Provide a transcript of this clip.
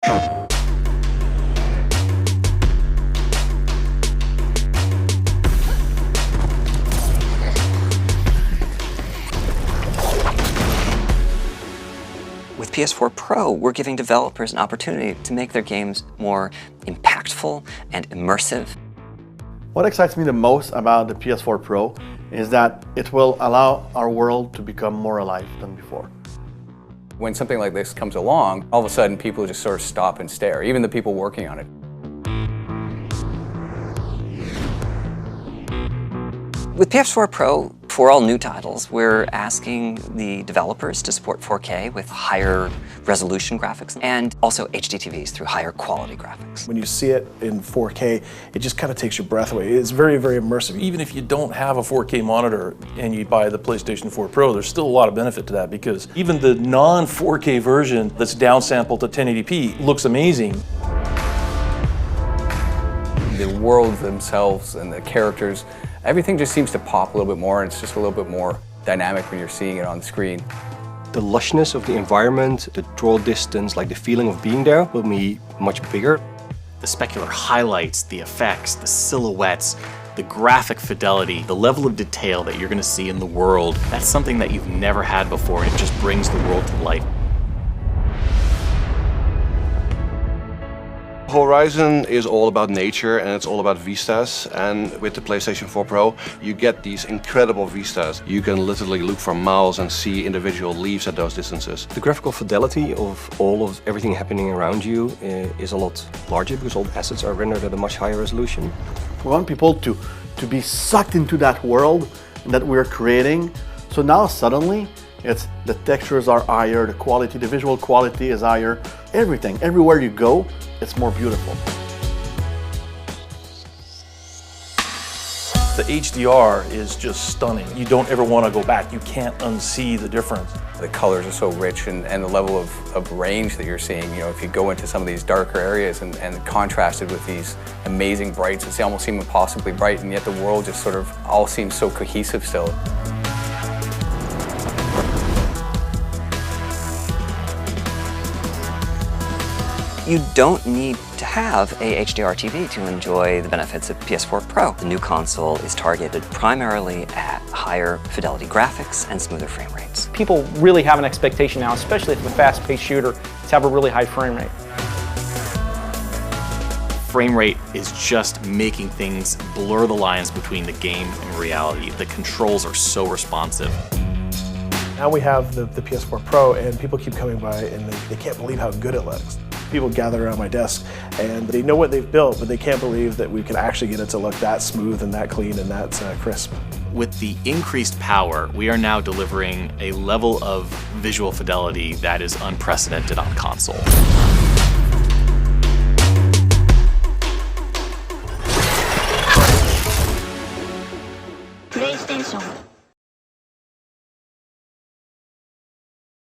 With PS4 Pro, we're giving developers an opportunity to make their games more impactful and immersive. What excites me the most about the PS4 Pro is that it will allow our world to become more alive than before. When something like this comes along, all of a sudden people just sort of stop and stare, even the people working on it. With PS4 Pro, for all new titles, we're asking the developers to support 4K with higher resolution graphics and also HD TVs through higher quality graphics. When you see it in 4K, it just kind of takes your breath away. It's very, very immersive. Even if you don't have a 4K monitor and you buy the PlayStation 4 Pro, there's still a lot of benefit to that because even the non-4K version that's downsampled to 1080p looks amazing. The worlds themselves and the characters, everything just seems to pop a little bit more, and it's just a little bit more dynamic when you're seeing it on screen. The lushness of the environment, the draw distance, like the feeling of being there will be much bigger. The specular highlights, the effects, the silhouettes, the graphic fidelity, the level of detail that you're going to see in the world, that's something that you've never had before, and it just brings the world to life. Horizon is all about nature and it's all about vistas, and with the PlayStation 4 Pro you get these incredible vistas. You can literally look for miles and see individual leaves at those distances. The graphical fidelity of everything happening around you is a lot larger because all the assets are rendered at a much higher resolution. We want people to be sucked into that world that we're creating. So now suddenly, the textures are higher, the quality, the visual quality is higher. Everything, everywhere you go, it's more beautiful. The HDR is just stunning. You don't ever want to go back. You can't unsee the difference. The colors are so rich and the level of range that you're seeing. You know, if you go into some of these darker areas and contrasted with these amazing brights, it's almost seem impossibly bright, and yet the world just sort of all seems so cohesive still. You don't need to have a HDR TV to enjoy the benefits of PS4 Pro. The new console is targeted primarily at higher fidelity graphics and smoother frame rates. People really have an expectation now, especially for the fast-paced shooter, to have a really high frame rate. Frame rate is just making things blur the lines between the game and reality. The controls are so responsive. Now we have the PS4 Pro, and people keep coming by and they can't believe how good it looks. People gather around my desk and they know what they've built, but they can't believe that we can actually get it to look that smooth and that clean and that crisp. With the increased power, we are now delivering a level of visual fidelity that is unprecedented on console. PlayStation